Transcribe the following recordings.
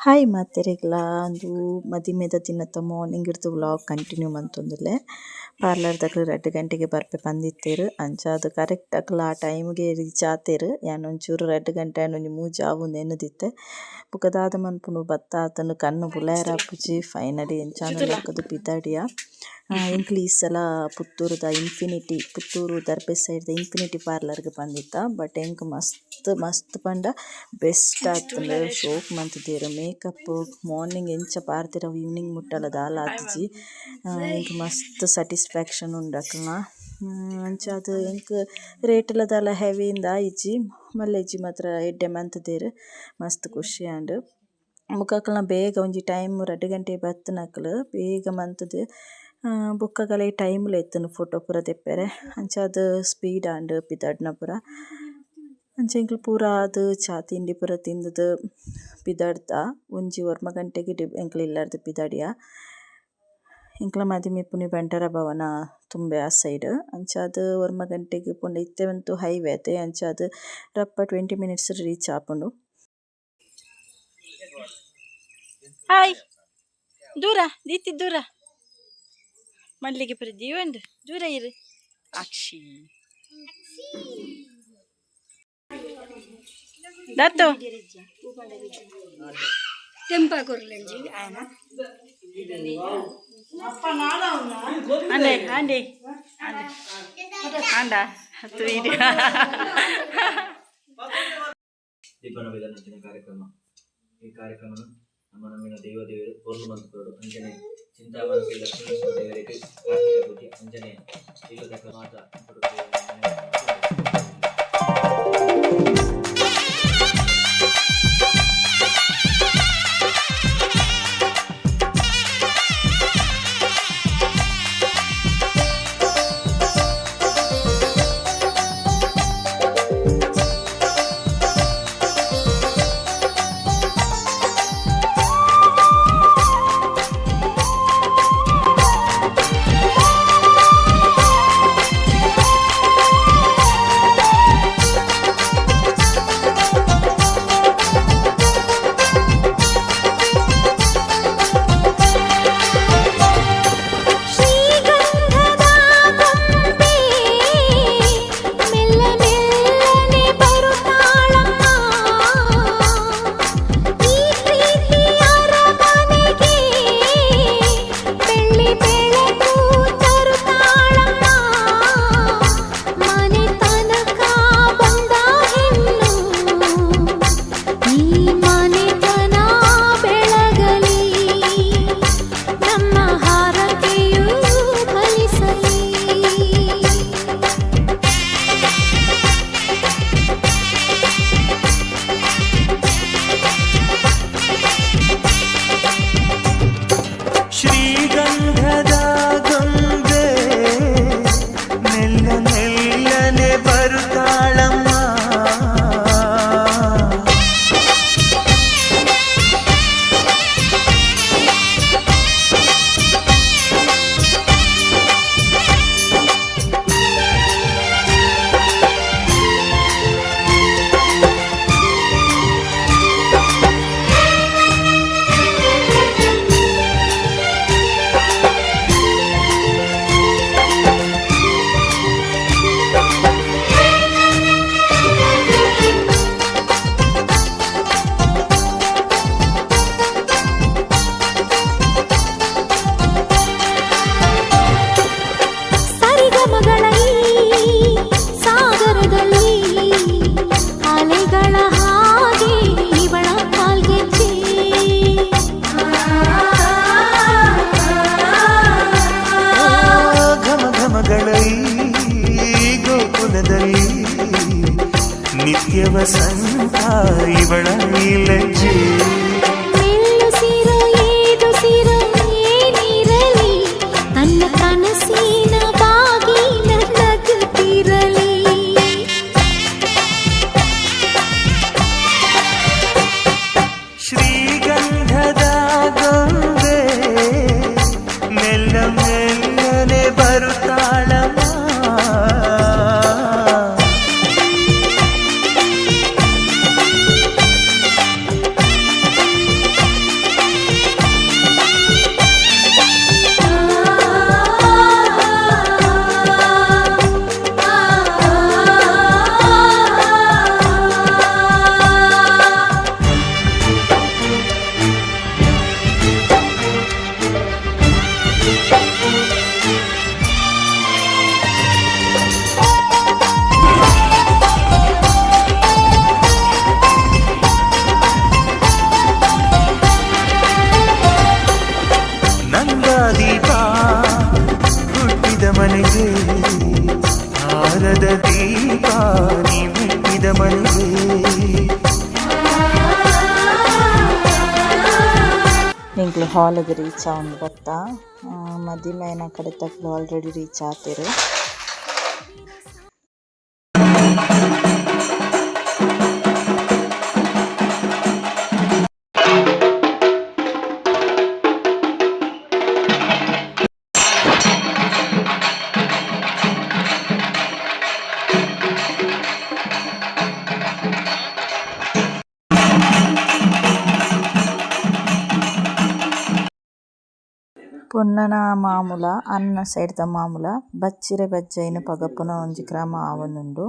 Hi ಮಾತೆರೆಗ್ಲ ಅಂದು ಮದಿಮೆದ ದಿನದ ಮಾರ್ನಿಂಗ್ ಇರ್ದು ವ್ಲಾಗ್ ಕಂಟಿನ್ಯೂ ಮಂತೊಂದುಲ್ಲೆ ಪಾರ್ಲರ್ದಕ್ಲ್ 2 ಗಂಟೆಗೆ ಬರ್ಪೆ ಪಂದಿತ್ತೆರ್ ಅಂಚಾದ್ ಕರೆಕ್ಟ್ ಅಕ್ಲ್ ಆ ಟೈಮ್ಗೆ ರೀಚ್ ಆತೆರ್ ಯಾನ್ ಒಂಚೂರು 2 ಗಂಟೆ ಆಂಡೊಂಜಿ ಮೂಜಿ ಆವುಂದು ಎನ್ನುದಿತ್ತೆ ಬೊಕ ದಾದ ಮನ್ಪುನು ಬತ್ತ ಆತುಂಡು ಕಣ್ಣು ಬುಲಾಯರ್ ಆಪುಜಿ ಫೈನಲಿ ಎಂಚಾಂದು ಲಕ್ಕುದು ಪಿದಾಡಿಯ ಎಂಕ್ಲು ಈ ಸಲ ಪುತ್ತೂರುದ ಇನ್ಫಿನಿಟಿ ಪುತ್ತೂರು ದರ್ಬೆ ಸೈಡ್ದ ಇನ್ಫಿನಿಟಿ ಪಾರ್ಲರ್ಗ್ ಬಂದಿತ್ತ ಬಟ್ ಎಂಕ್ ಮಸ್ತ್ ಪಂಡ ಬೆಸ್ಟ್ ಆತುಂಡು ಶೋಕ್ ಮಂತುದೆರ್ ಮೇಕಪ್ ಮಾರ್ನಿಂಗ್ ಎಂಚ ಪಾರ್ದೆರ್ ಅವು ಈವ್ನಿಂಗ್ ಮುಟ್ಟಲ ದಾಲ ಆತಿಜಿ ಎಂಕ್ ಮಸ್ತ್ ಸ್ಯಾಟಿಸ್ಫ್ಯಾಕ್ಷನ್ ಉಂಡು ಅಕ್ಲ್ನ ಅಂಚಾದ್ ಎಂಕ್ ರೇಟ್ಲ ದಾಲ ಹೆವಿಯಿಂದ ಆಯಿಜಿ ಮಲ್ಲೆಜಿ ಮಾತ್ರ ಎಡ್ಡೆ ಮಂತುದೆರ್ ಮಸ್ತ್ ಖುಷಿ ಆಂಡ್ ಬೊಕ ಅಕ್ಲ್ನ ಬೇಗ ಒಂಜಿ ಟೈಮ್ 2 ಗಂಟೆಗೆ ಬತ್ತುನಕ್ಲ್ ಬೇಗ ಮಂತುದು ಬೊಕ್ಕಗಲ ಈ ಟೈಮ್ಲ ಎತ್ತುಂಡು ಫೋಟೋ ಪೂರ ದೆಪ್ಪೆರೆ ಅಂಚಾದ್ ಸ್ಪೀಡ್ ಆಂಡ್ ಪಿದಾಡ್ನ ಪೂರ ಅಂಚ ಎಂಕ್ಲು ಪೂರ ಆದ್ ಚಾ ತಿಂಡಿ ಪೂರ ತಿಂದುದು ಪಿದಾಡ್ದ ಒಂಜಿ ಒರ್ಮ ಗಂಟೆಗೆ ಎಂಕ್ಲು ಇಲ್ಲಾರ್ದು ಪಿದಾಡಿಯ ಎಂಕ್ಲ ಮದಿಮೆ ಇಪ್ಪುನಿ ಬಂಟರ ಭವನ ತುಂಬೆ ಆ ಸೈಡ್ ಅಂಚಾದ್ ಒರ್ಮ ಗಂಟೆಗೆ ಪುಂಡ ಇತ್ತೆವಂತೂ ಹೈವೇ ಅತೆ ಅಂಚಾದ್ ರಪ್ಪ 20 ಮಿನಿಟ್ಸ್ ರೀಚ್ ಆಪುಂಡು. ಹಾಯ್ ದೂರ ದೀತಿ ದೂರ ಮಲ್ಲಿಗೆ ಪುರ ದೀವಂಡು ದೂರ ಇರು ಅಕ್ಷಿ ದತ್ತು ತೆಂಪ ಕೊರ್ಲೆಂಜಿ ಆಯನ ಅಂಡೆ ಅಂಡೆ ಅಂಡ ಹತ್ತು ಇದು ದೀಪನ ವಿಧಾನಚಿನ ಕಾರ್ಯಕ್ರಮ ಈ ಕಾರ್ಯಕ್ರಮ ನಮ್ಮ ನಮ್ಮಿನ ದೇವರು ಪೂರ್ಣ ಮಂತ್ರುಗಳು ಅಂಜನೆ ಚಿಂತಾಮಣಿ ಲಕ್ಷ್ಮೀ ದೇವರಿಗೆ ಕಾರ್ತಿಕ ಬುದ್ಧಿ ಅಂಜನೆ ಇಲ್ಲದ ಮಾತ ನಿತ್ಯ ವಸಂತ ಇವಳ ಲಜ್ಜೆ ತನ್ನ ಕನಸಿನ ಬಾಗಿಲ ನಗುತ್ತಿರಲಿ ಶ್ರೀಗಂಧದ ಗೊಂಬೆ ಮೆಲ್ಲ ಮೆಲ್ಲನೆ ಬರುತ್ತಾಳಮ್ಮ ಮನೆಗೆ ಹಾರದ ದೀಪ ನೀ ಮೆಟ್ಟಿದ ಮನೆಗೆ ನಿಂಗ್ಲು ಹಾಲಿಗೆ ರೀಚ್ ಆಗಿ ಬರ್ತಾ ಮದಿಮೆನ ಕಡೆ ತಕ್ಕಲು ಆಲ್ರೆಡಿ ರೀಚ್ ಆಗ್ತಿರು. ಪೊನ್ನನ ಮಾಮೂಲ ಅನ್ನ ಸೈಡ್ದ ಮಾಮೂಲ ಬಚ್ಚಿರೆ ಬಜ್ಜೈನ ಪಗಪ್ಪುನ ಒಂಜಿ ಕ್ರಮ ಆವೊಂದುಂಡು.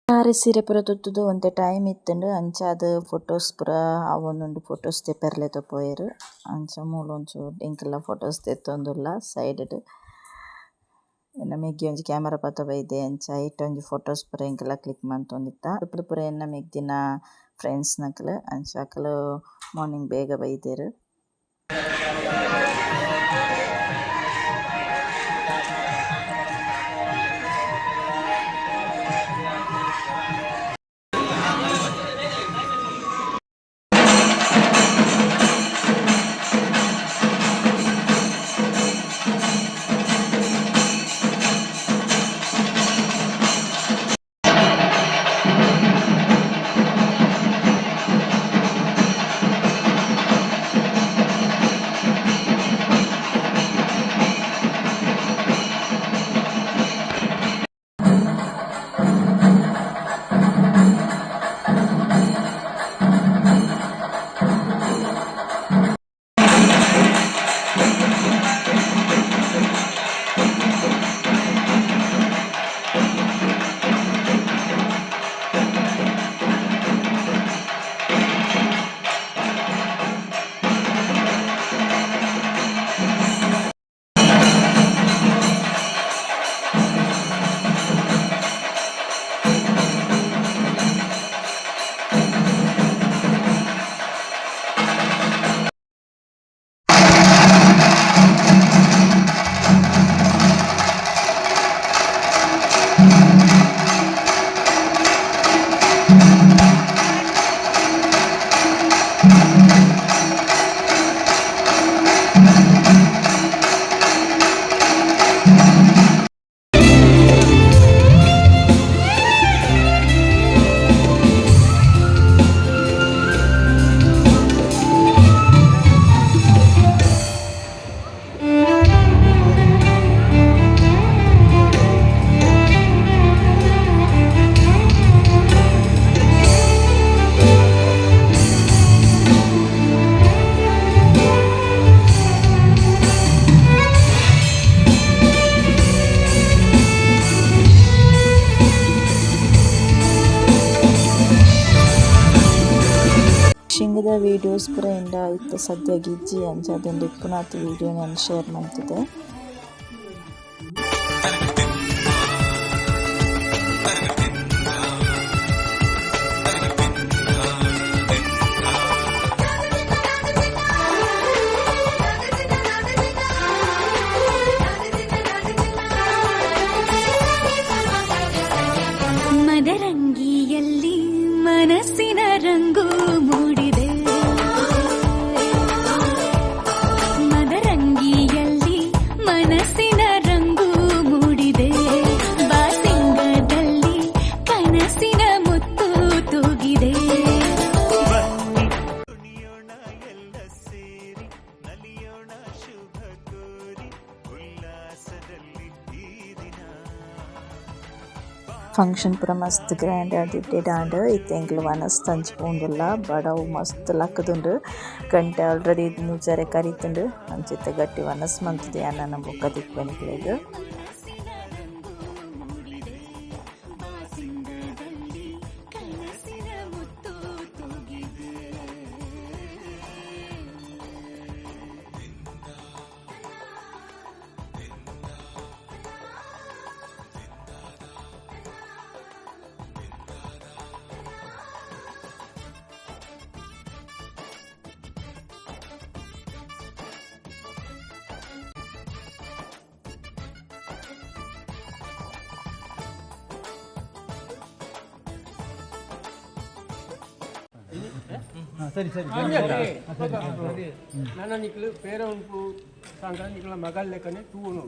ಸಾರಿ ಸೀರೆ ಪೂರ ತುತ್ತುದು ಒಂತೆ ಟೈಮ್ ಇತ್ತುಂಡು ಅಂಚಾದ್ ಫೊಟೋಸ್ ಪೂರ ಅವೊಂದುಂಡು ಫೊಟೋಸ್ ತೆಪ್ಪೆರ್ಲೆ ತೋಪೋಯೆರ್ ಅಂಚ ಮೂಲೊಂಚೂರು ಎಂಕೆಲ್ಲ ಫೊಟೋಸ್ ತೆತ್ತೊಂದುಲ್ಲ ಸೈಡ್ಡ್ ಎನ್ನ ಮೆಗ್ಗಿ ಒಂಜಿ ಕ್ಯಾಮರಾ ಪತ್ತ ಬೈದೆ ಅಂಚ ಐಟ್ ಒಂಜಿ ಫೊಟೋಸ್ ಪೂರ ಎಂಕೆಲ್ಲ ಕ್ಲಿಕ್ ಮಂತೊಂದಿತ್ತ. ಇಪ್ಪುಡು ಪೂರ ಎನ್ನ ಮೆಗ್ದಿನ ಫ್ರೆಂಡ್ಸ್ ನಕಲ್ ಅಂಚ ಅಕಲ್ ಮಾರ್ನಿಂಗ್ ಬೇಗ ಬೈದೆರ್. ಶಿಂಗದ ವೀಡಿಯೋಸ್ ಪೂರ ಎಂಡ ಇತ್ತ ಸದ್ಯ ಗಿಜ್ಜಿ ಅಂಚಾದೊಂದು ಇಪ್ಪುನಾತ್ ವೀಡಿಯೋ ನಾನು ಶೇರ್ ಮಾಡ್ತಿದ್ದೆ. ಮದರಂಗಿಯಲ್ಲಿ ಮನಸ್ಸಿನ ರಂಗು ಮೂಡಿದೆ, ಮದರಂಗಿಯಲ್ಲಿ ಮನಸ್ಸಿನ ರಂಗು ಮೂಡಿದೆ, ಬಾಸಿಂಗದಲ್ಲಿ ಕನಸಿನ ಮುತ್ತು ತೂಗಿದೆ. ಎಲ್ಲ ಸೇರಿ ನಲಿಯೋಣ ಶುಭ ಕೋರಿ ಉಲ್ಲಾಸದಲ್ಲಿ ಈ ದಿನ. ಫಂಕ್ಷನ್ ಪೂರ ಮಸ್ತ್ ಗ್ರ್ಯಾಂಡ್ ಆದಿಟ್ಟೆಡಾಂಡ್ ಇತ್ತೆ ಎಂಕ್ಲು ವನಸ್ ತಂಚಿ ಪೋಂದುಲ್ಲ ಬಡವು ಮಸ್ತ್ ಲಕ್ಕದುಂಡು ಗಂಟೆ ಆಲ್ರೆಡಿ ಮೂಜಾರೆ ಕರೀತುಂಡು ಅಂಚಿತ್ತೆ ಗಟ್ಟಿ ವನಸ್ ಮಂತದೆ ನನ್ನ ಬೊಕ್ಕ ದಿಕ್ಪೆನಿಕ್ಲೆಗ್ ನನ್ನ ನಿಕ್ಲು ಪೇರ ಉಂಟು ಸಂಘ ನಿಕ್ಲ ಮಗಳ ಲೆಕ್ಕನೆ ತೂನು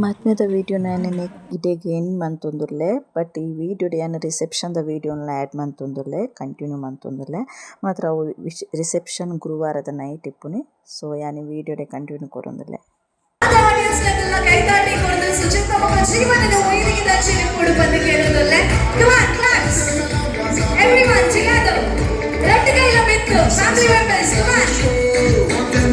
ಮತ್ಮೆದ ವಿಡಿಯೋ ನಾನು ಇಡೆಗೆ ಎಂಡ್ ಮಂತೊಂದುಲ್ಲೆ ಬಟ್ ಈ ವಿಡಿಯೋಡ್ ಯಾನು ರಿಸೆಪ್ಷನ್ದ ವಿಡಿಯೋನ ಆ್ಯಡ್ ಮಂತೊಂದುಲ್ಲೆ ಕಂಟಿನ್ಯೂ ಮಂತೊಂದುಲ್ಲೆ ಮಾತ್ರ ಅವು ರಿಸೆಪ್ಷನ್ ಗುರುವಾರದ ನೈಟ್ ಇಪ್ಪುನಿ ಸೊ ಯಾನು ವಿಡಿಯೋಡೆ ಕಂಟಿನ್ಯೂ ಕೊರೊಂದುಲ್ಲೆ ಕೈತಾಟಿ ಕೊಡದು ಸುಚಿತ ಮಗ ಜೀವನದ ಒಯ್ದಿಗೆ ದಕ್ಷಿಣ ಕೊಡು ಬಂದು ಕೇಳುವುದಲ್ಲೇ come on claps everyone together red ಕೈಲ ಮೆತ್ತು ಫ್ಯಾಮಿಲಿ ಮೆಂಬರ್ಸ್ come on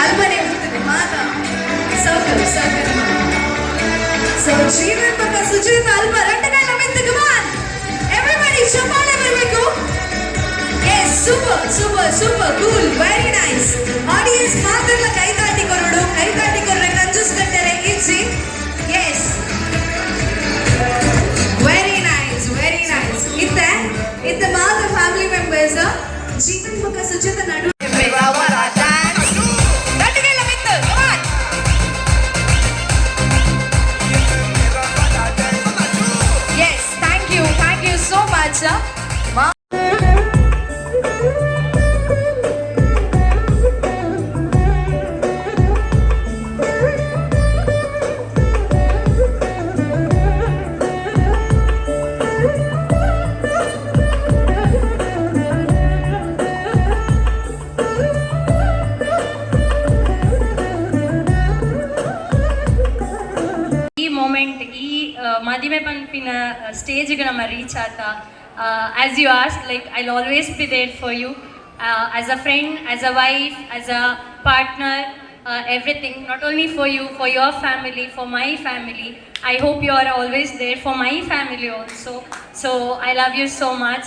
ಅಲ್ಬನೇ ಹೋಗ್ತದೆ ಮಾತಾ ಸರ್ಕಲ್ ಸೊ ಜೀವನ್ ಪಕ್ಕ ಸುಜಿತ್ ಅಲ್ಬ ರೆಡ್ ಕೈಲ ಮೆತ್ತು come on everybody ಚಪ್ಪಾಳೆ ಬರಬೇಕು yes super cool very nice audience ಮಾತ್ರಲ್ಲ ಕೈತಾಟಿ ಕೊರಡು ಕೈತಾಟಿ ಕೊರ್ರೆ ಕಂಜೂಸ್ ಕಟ್ಟರೆ ಇಚ್ಚಿ yes very nice ಇತ್ತ ಮಾತ ಫ್ಯಾಮಿಲಿ ಮೆಂಬರ್ಸ್ ಜೀವನ್ ಪಕ್ಕ ಸುಜಿತ್ ನಡು yes thank you so much ಈ ಮೂಮೆಂಟ್ ಈ ಮದುವೆ ಪಂಪಿನ ಸ್ಟೇಜಿಗೆ ನಮ್ಮ ರೀಚ್ ಆತ as you ask like I will always be there for you as a friend as a wife as a partner everything not only for you for your family for my family I hope you are always there for my family also so I love you so much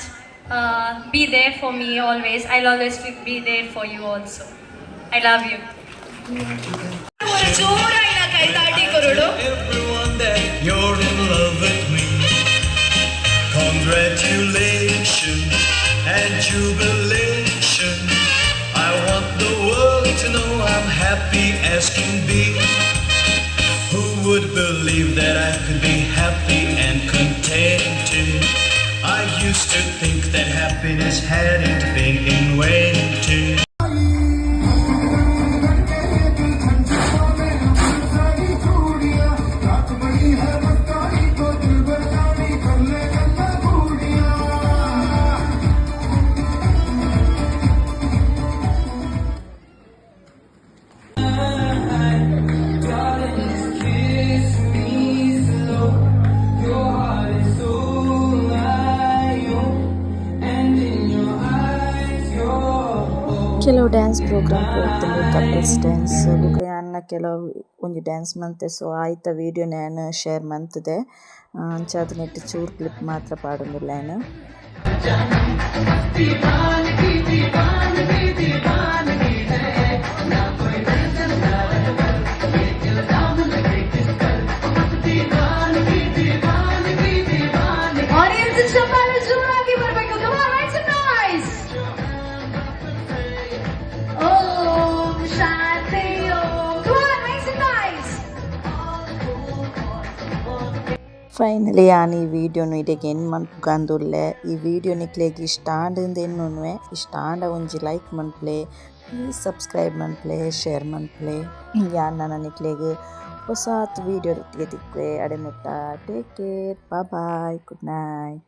be there for me always I'll always be there for you also I love you ஒரு ஜோராயின கைதாட்டி கொருடு Everyone that you're in love with me. Congratulations and jubilation. I want the world to know I'm happy as can be. Who would believe that I could be happy and contented? I used to think that happiness hadn't been invented. ಕೆಲವು dance program ಹೋಗ್ತೀನಿ couples dance ಬುಕ್ರೆ ಅನ್ನ ಕೆಲವು ಒಂಜಿ dance ಮಂತೆ so ಆಯ್ತ video ನಾನು share ಮಂತದೆ ಅಂಚಾದ ನೆಟ್ಟು ಚೂರು clip ಮಾತ್ರ ಪಾಡೊಂದಿಲ್ಲ ನಾನು ಆಡಿಯನ್ಸ್ ಚಪ್ಪಾಳೆ ಜೋರಾಗಿ ಬರಬೇಕು come on make some noise Om Shanti Om come on make some noise finally ನಾನು ಈ ವಿಡಿಯೋನು ಇದಕ್ಕೆ ಏನು ಮನ್ಪುಗಂದುಲ್ಲೆ ಈ ವಿಡಿಯೋ ನಿಕ್ಲೆಗ್ ಇಷ್ಟ ಆಂಡಂದೇನು ಇಷ್ಟ ಆಂಡ ಒಂಜಿ ಲೈಕ್ ಮನ್ಪ್ಲೆ ಪ್ಲೀಸ್ ಸಬ್ಸ್ಕ್ರೈಬ್ ಮನ್ಪ್ಲೆ ಶೇರ್ ಮನ್ಪ್ಲೆ ಯಾನ್ ನನ್ನ ನಿಕ್ಲೆಗ್ ಹೊಸ ವೀಡಿಯೋದೊಟ್ಟಿಗೆ ತಿಕ್ವೆ ಅಡೆ ಮುಟ್ಟ take care bye good night.